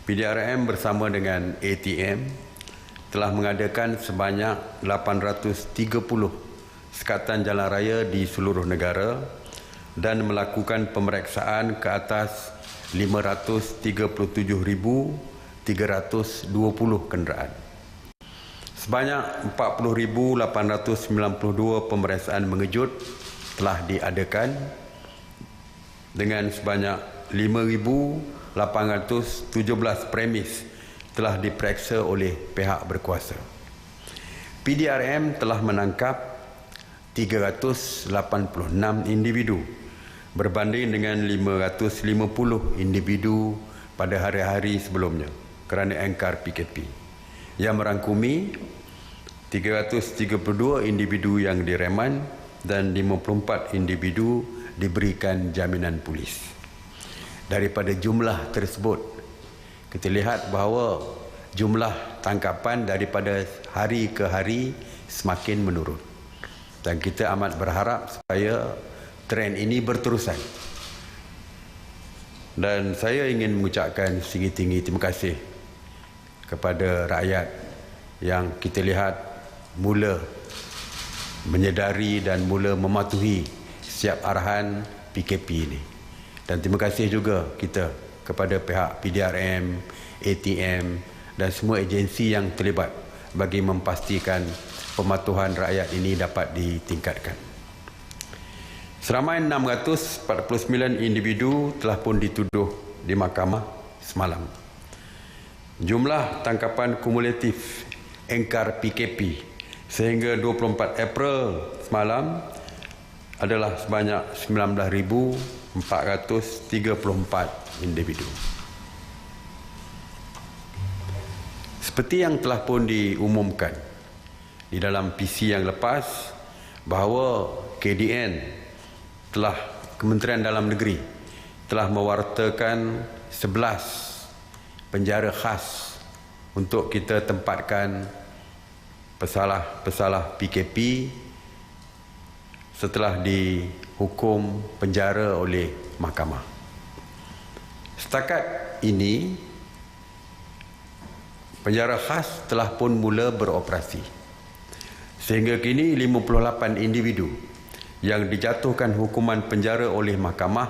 PDRM bersama dengan ATM telah mengadakan sebanyak 830 sekatan jalan raya di seluruh negara dan melakukan pemeriksaan ke atas 537,320 kenderaan. Sebanyak 40,892 pemeriksaan mengejut telah diadakan dengan sebanyak 5,817 premis telah diperiksa oleh pihak berkuasa. PDRM telah menangkap 386 individu berbanding dengan 550 individu pada hari-hari sebelumnya kerana engkar PKP, yang merangkumi 332 individu yang direman dan 54 individu diberikan jaminan polis. Daripada jumlah tersebut, kita lihat bahawa jumlah tangkapan daripada hari ke hari semakin menurun. Dan kita amat berharap supaya trend ini berterusan. Dan saya ingin mengucapkan setinggi-tinggi terima kasih kepada rakyat yang kita lihat mula menyedari dan mula mematuhi setiap arahan PKP ini. Dan terima kasih juga kita kepada pihak PDRM, ATM dan semua agensi yang terlibat bagi memastikan pematuhan rakyat ini dapat ditingkatkan. Seramai 649 individu telah pun dituduh di mahkamah semalam. Jumlah tangkapan kumulatif engkar PKP sehingga 24 April semalam adalah sebanyak 19,434 individu. Seperti yang telah pun diumumkan di dalam PC yang lepas bahawa KDN telah, Kementerian Dalam Negeri telah mewartakan 11 penjara khas untuk kita tempatkan pesalah-pesalah PKP setelah dihukum penjara oleh mahkamah. Setakat ini, penjara khas telah pun mula beroperasi. Sehingga kini 58 individu yang dijatuhkan hukuman penjara oleh mahkamah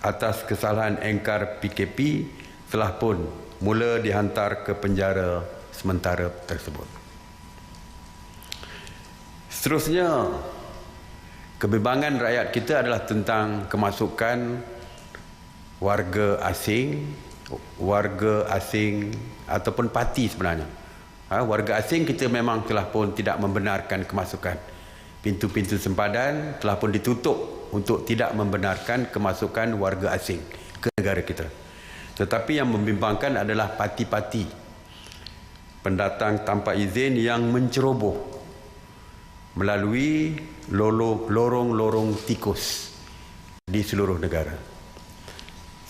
atas kesalahan engkar PKP telah pun mula dihantar ke penjara sementara tersebut. Seterusnya, kebimbangan rakyat kita adalah tentang kemasukan warga asing ataupun parti sebenarnya. Warga asing kita memang telah pun tidak membenarkan kemasukan. Pintu-pintu sempadan telah pun ditutup untuk tidak membenarkan kemasukan warga asing ke negara kita. Tetapi yang membimbangkan adalah parti-parti pendatang tanpa izin yang menceroboh melalui lorong-lorong tikus di seluruh negara.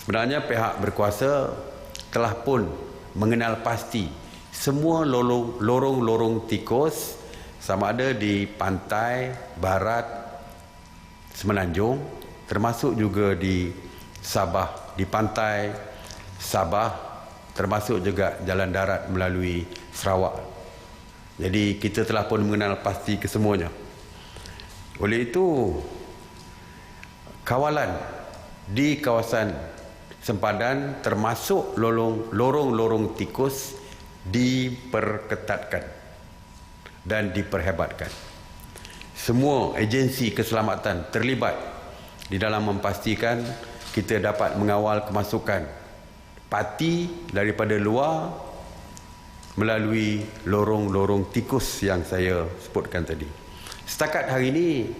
Sebenarnya pihak berkuasa telah pun mengenal pasti semua lorong-lorong tikus, sama ada di pantai barat Semenanjung, termasuk juga di Sabah, di pantai Sabah, termasuk juga jalan darat melalui Sarawak. Jadi kita telah pun mengenal pasti kesemuanya. Oleh itu, kawalan di kawasan sempadan termasuk lorong-lorong tikus diperketatkan dan diperhebatkan. Semua agensi keselamatan terlibat di dalam memastikan kita dapat mengawal kemasukan parti daripada luar melalui lorong-lorong tikus yang saya sebutkan tadi. Setakat hari ini,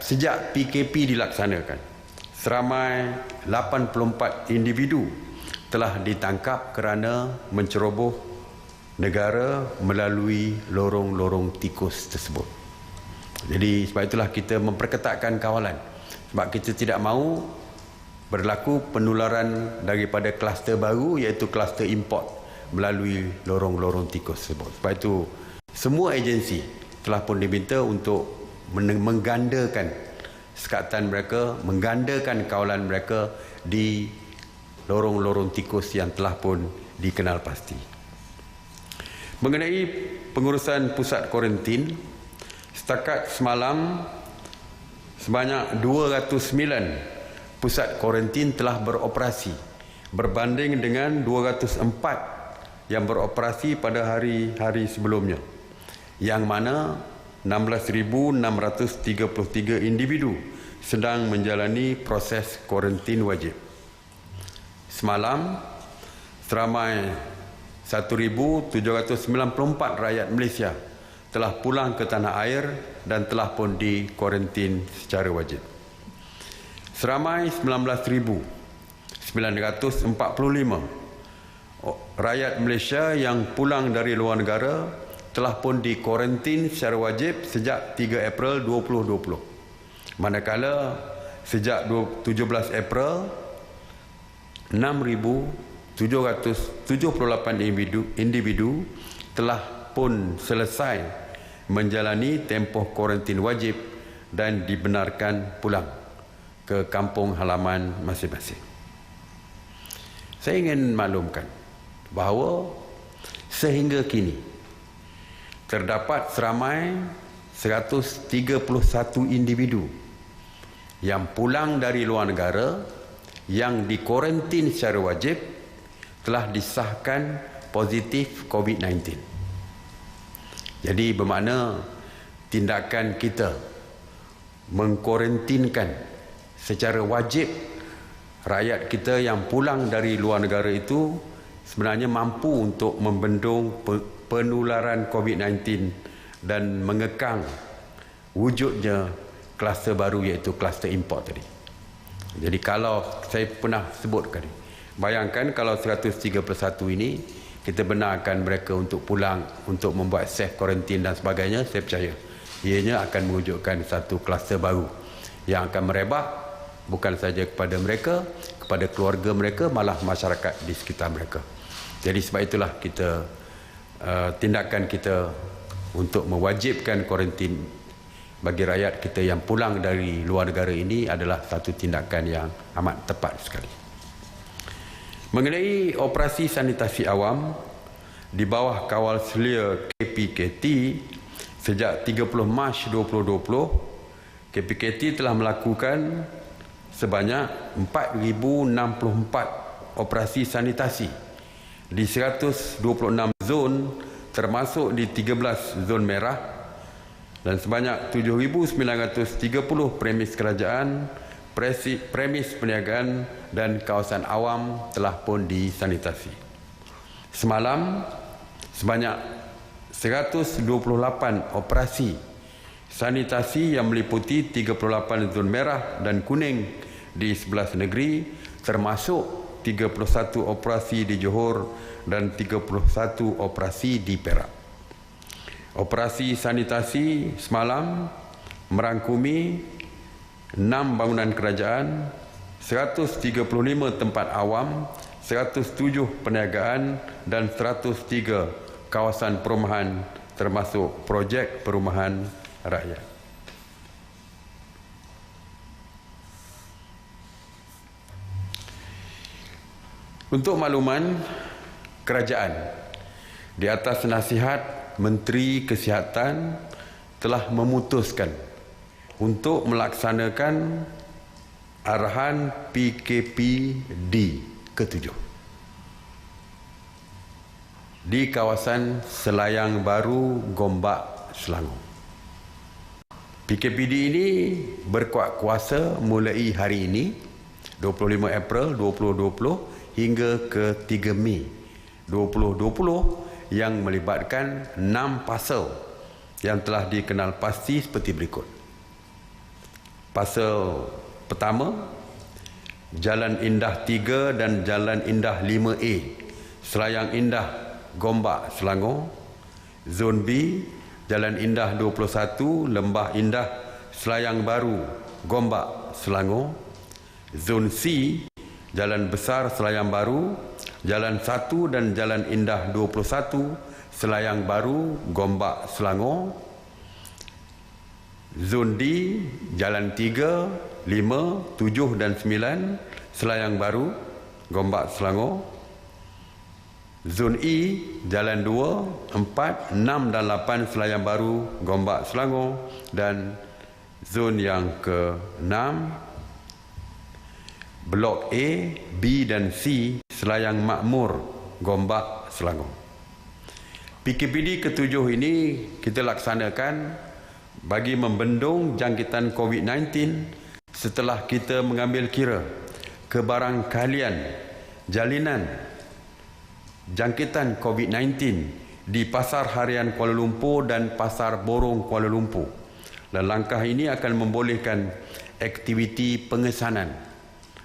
sejak PKP dilaksanakan, seramai 84 individu telah ditangkap kerana menceroboh negara melalui lorong-lorong tikus tersebut. Jadi sebab itulah kita memperketatkan kawalan. Sebab kita tidak mahu berlaku penularan daripada kluster baru, iaitu kluster import melalui lorong-lorong tikus tersebut. Sebab itu semua agensi telah pun diminta untuk menggandakan sekatan mereka, menggandakan kawalan mereka di lorong-lorong tikus yang telah pun dikenal pasti. Mengenai pengurusan pusat kuarantin, setakat semalam sebanyak 209 pusat kuarantin telah beroperasi berbanding dengan 204 yang beroperasi pada hari-hari sebelumnya, yang mana 16,633 individu sedang menjalani proses kuarantin wajib. Semalam, seramai 1,794 rakyat Malaysia telah pulang ke tanah air dan telah pun dikuarantin secara wajib. Seramai 19,945 rakyat Malaysia yang pulang dari luar negara telah pun dikuarantin secara wajib sejak 3 April 2020. Manakala sejak 17 April 6,778 individu telah pun selesai menjalani tempoh kuarantin wajib dan dibenarkan pulang ke kampung halaman masing-masing. Saya ingin maklumkan bahawa sehingga kini terdapat seramai 131 individu yang pulang dari luar negara yang dikuarantin secara wajib telah disahkan positif COVID-19. Jadi bermakna tindakan kita mengkuarantinkan secara wajib rakyat kita yang pulang dari luar negara itu sebenarnya mampu untuk membendung penularan COVID-19 dan mengekang wujudnya kluster baru, iaitu kluster import tadi. Jadi kalau saya pernah sebut tadi, bayangkan kalau 131 ini kita benarkan mereka untuk pulang untuk membuat self quarantine dan sebagainya, saya percaya ianya akan mewujudkan satu kluster baru yang akan merebak bukan saja kepada mereka, kepada keluarga mereka, malah masyarakat di sekitar mereka. Jadi sebab itulah kita tindakan kita untuk mewajibkan kuarantin bagi rakyat kita yang pulang dari luar negara ini adalah satu tindakan yang amat tepat sekali. Mengenai operasi sanitasi awam di bawah kawal selia KPKT sejak 30 Mac 2020, KPKT telah melakukan sebanyak 4,064 operasi sanitasi di 126 zon, termasuk di 13 zon merah, dan sebanyak 7,930 premis kerajaan, premis perniagaan dan kawasan awam telah pun disanitasi. Semalam, sebanyak 128 operasi sanitasi yang meliputi 38 zon merah dan kuning di 11 negeri, termasuk 31 operasi di Johor dan 31 operasi di Perak. Operasi sanitasi semalam merangkumi 6 bangunan kerajaan, 135 tempat awam, 107 perniagaan dan 103 kawasan perumahan, termasuk projek perumahan rakyat. Untuk makluman kerajaan, di atas nasihat Menteri Kesihatan telah memutuskan untuk melaksanakan arahan PKPD ke-7 di kawasan Selayang Baru, Gombak, Selangor. PKPD ini berkuat kuasa mulai hari ini 25 April 2020 hingga ke 3 Mei 2020 yang melibatkan 6 pasal yang telah dikenal pasti seperti berikut. Pasal pertama, Jalan Indah 3 dan Jalan Indah 5A, Selayang Indah, Gombak, Selangor. Zon B, Jalan Indah 21, Lembah Indah, Selayang Baru, Gombak, Selangor. Zon C, Jalan Besar Selayang Baru, Jalan 1 dan Jalan Indah 21, Selayang Baru, Gombak, Selangor. Zon D, Jalan 3, 5, 7 dan 9, Selayang Baru, Gombak Selangor. Zon E, Jalan 2, 4, 6 dan 8 Selayang Baru, Gombak Selangor. Dan zon yang ke-6, Blok A, B dan C, Selayang Makmur, Gombak Selangor. PKPD ke-7 ini kita laksanakan bagi membendung jangkitan COVID-19 setelah kita mengambil kira kebarangkalian jalinan jangkitan COVID-19 di Pasar Harian Kuala Lumpur dan Pasar Borong Kuala Lumpur. Dan langkah ini akan membolehkan aktiviti pengesanan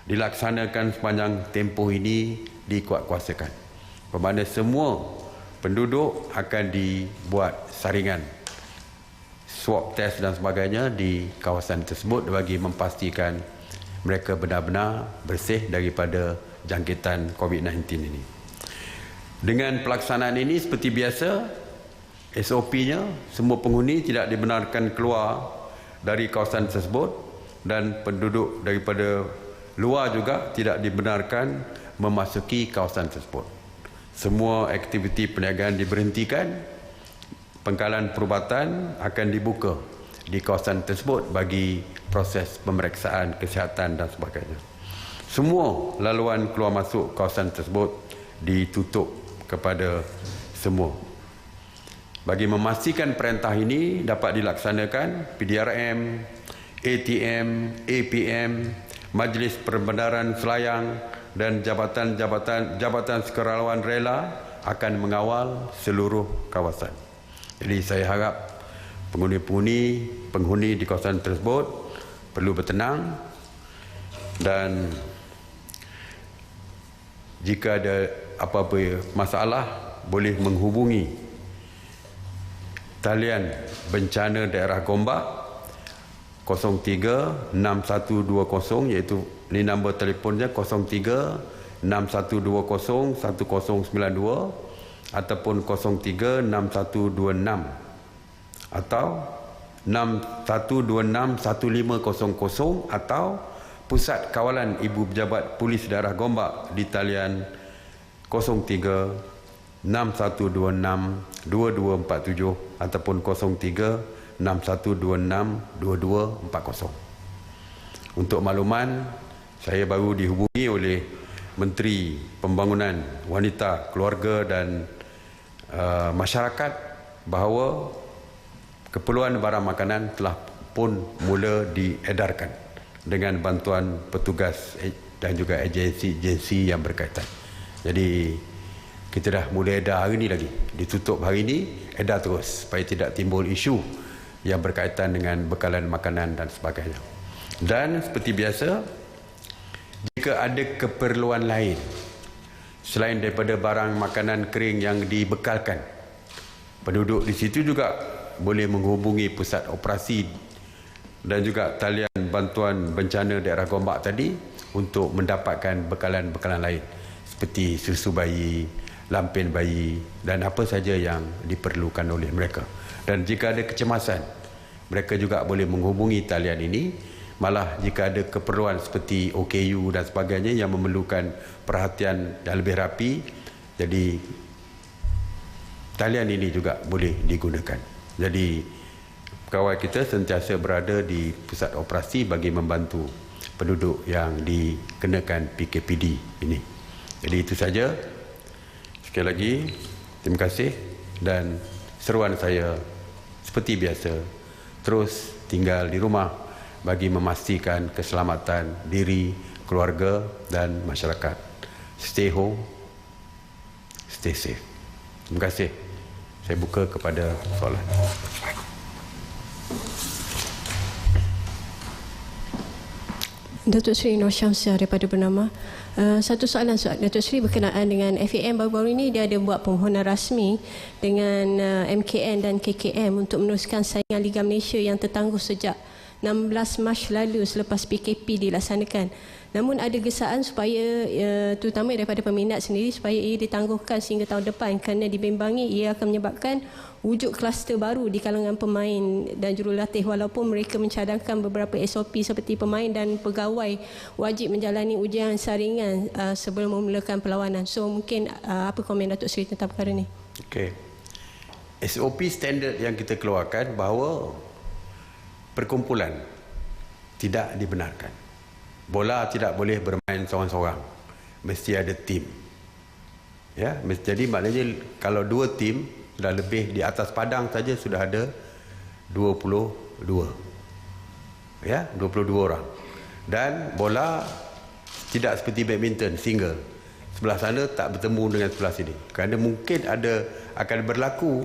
dilaksanakan sepanjang tempoh ini dikuatkuasakan. Bermakna semua penduduk akan dibuat saringan swab test dan sebagainya di kawasan tersebut bagi memastikan mereka benar-benar bersih daripada jangkitan COVID-19 ini. Dengan pelaksanaan ini seperti biasa, SOP-nya semua penghuni tidak dibenarkan keluar dari kawasan tersebut dan penduduk daripada luar juga tidak dibenarkan memasuki kawasan tersebut. Semua aktiviti perniagaan diberhentikan, pangkalan perubatan akan dibuka di kawasan tersebut bagi proses pemeriksaan kesihatan dan sebagainya. Semua laluan keluar masuk kawasan tersebut ditutup kepada semua. Bagi memastikan perintah ini dapat dilaksanakan, PDRM, ATM, APM, Majlis Perbendaharaan Selayang dan jabatan sukarelawan rela akan mengawal seluruh kawasan. Jadi saya harap penghuni di kawasan tersebut perlu bertenang dan jika ada apa-apa masalah boleh menghubungi talian bencana daerah Gombak 036120, iaitu ini nombor telefonnya 0361201092 ataupun 036126 atau 61261500 atau Pusat Kawalan Ibu Pejabat Polis Daerah Gombak di talian 0361262247 ataupun 0361262240. Untuk makluman, saya baru dihubungi oleh Menteri Pembangunan Wanita, Keluarga dan Masyarakat bahawa keperluan barang makanan telah pun mula diedarkan dengan bantuan petugas dan juga agensi-agensi yang berkaitan. Jadi kita dah mulai edar hari ini lagi, ditutup hari ini, edar terus supaya tidak timbul isu yang berkaitan dengan bekalan makanan dan sebagainya. Dan seperti biasa, jika ada keperluan lain selain daripada barang makanan kering yang dibekalkan, penduduk di situ juga boleh menghubungi pusat operasi dan juga talian bantuan bencana daerah Gombak tadi untuk mendapatkan bekalan-bekalan lain seperti susu bayi, lampin bayi dan apa saja yang diperlukan oleh mereka. Dan jika ada kecemasan, mereka juga boleh menghubungi talian ini. Malah jika ada keperluan seperti OKU dan sebagainya yang memerlukan perhatian yang lebih rapi, jadi talian ini juga boleh digunakan. Jadi pegawai kita sentiasa berada di pusat operasi bagi membantu penduduk yang dikenakan PKPD ini. Jadi itu saja. Sekali lagi, terima kasih dan seruan saya seperti biasa, terus tinggal di rumah bagi memastikan keselamatan diri, keluarga dan masyarakat. Stay home, stay safe. Terima kasih. Saya buka kepada soalan. Datuk Seri Nur Syamsiah daripada Bernama. Satu soalan Datuk Seri berkenaan dengan FAM. Baru-baru ini dia ada buat permohonan rasmi dengan MKN dan KKM untuk meneruskan saingan Liga Malaysia yang tertangguh sejak 16 Mac lalu selepas PKP dilaksanakan. Namun ada gesaan supaya terutama daripada peminat sendiri supaya ia ditangguhkan sehingga tahun depan, kerana dibimbangi ia akan menyebabkan wujud kluster baru di kalangan pemain dan jurulatih, walaupun mereka mencadangkan beberapa SOP seperti pemain dan pegawai wajib menjalani ujian saringan sebelum memulakan perlawanan. So mungkin apa komen Datuk Seri tentang perkara ini? Okey. SOP standard yang kita keluarkan bahawa perkumpulan tidak dibenarkan. Bola tidak boleh bermain seorang-seorang. Mesti ada tim. Ya, jadi maknanya kalau 2 tim sudah lebih di atas padang saja sudah ada 22. Ya, 22 orang. Dan bola tidak seperti badminton single. Sebelah sana tak bertemu dengan sebelah sini. Kerana mungkin akan berlaku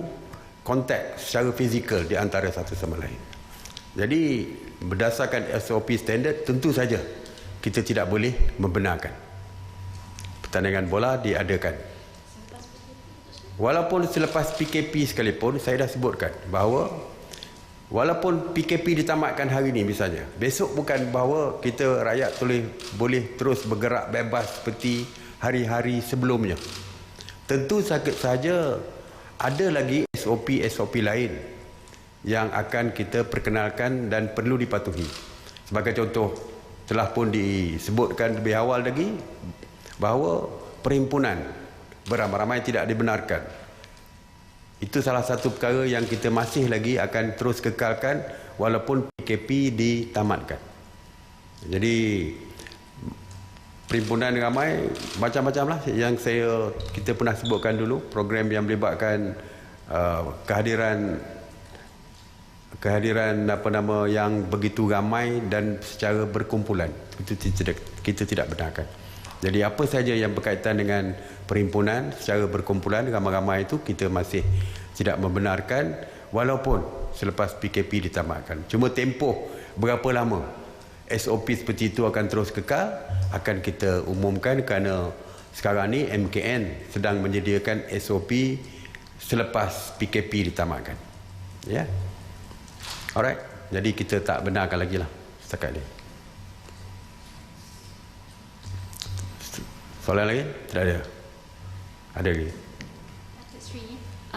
kontak secara fizikal di antara satu sama lain. Jadi berdasarkan SOP standard tentu saja kita tidak boleh membenarkan pertandingan bola diadakan. Walaupun selepas PKP sekalipun, saya dah sebutkan bahawa walaupun PKP ditamatkan hari ini misalnya, besok bukan bahawa kita rakyat boleh terus bergerak bebas seperti hari-hari sebelumnya. Tentu saja ada lagi SOP lain yang akan kita perkenalkan dan perlu dipatuhi. Sebagai contoh, telah pun disebutkan lebih awal lagi bahawa perhimpunan beramai-ramai tidak dibenarkan. Itu salah satu perkara yang kita masih lagi akan terus kekalkan walaupun PKP ditamatkan. Jadi perhimpunan ramai macam-macam lah yang kita pernah sebutkan dulu, program yang melibatkan kehadiran yang begitu ramai dan secara berkumpulan. Itu kita tidak benarkan. Jadi apa saja yang berkaitan dengan perhimpunan secara berkumpulan ramai-ramai itu kita masih tidak membenarkan walaupun selepas PKP ditamatkan. Cuma tempoh berapa lama SOP seperti itu akan terus kekal akan kita umumkan, kerana sekarang ni MKN sedang menyediakan SOP selepas PKP ditamatkan. Ya. Alright. Jadi kita tak benarkan lagi lah setakat ni. Soalan lagi? Tidak ada. Ada lagi?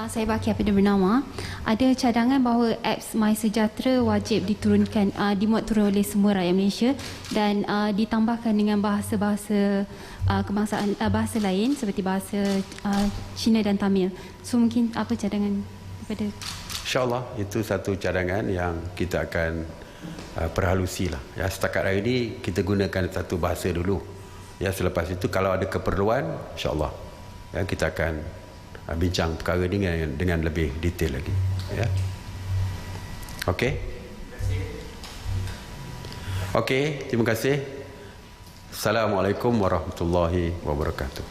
Saya Baki Apida bernama. Ada cadangan bahawa apps MySejahtera wajib diturunkan, dimuat turun oleh semua rakyat Malaysia dan ditambahkan dengan bahasa-bahasa kebangsaan, bahasa lain seperti bahasa Cina dan Tamil. So mungkin apa cadangan daripada? InsyaAllah itu satu cadangan yang kita akan perhalusi lah. Ya, setakat hari ini kita gunakan satu bahasa dulu. Ya, selepas itu kalau ada keperluan, insyaAllah ya, kita akan bincang perkara ini dengan lebih detail lagi. Ya. Okey. Okey, terima kasih. Assalamualaikum warahmatullahi wabarakatuh.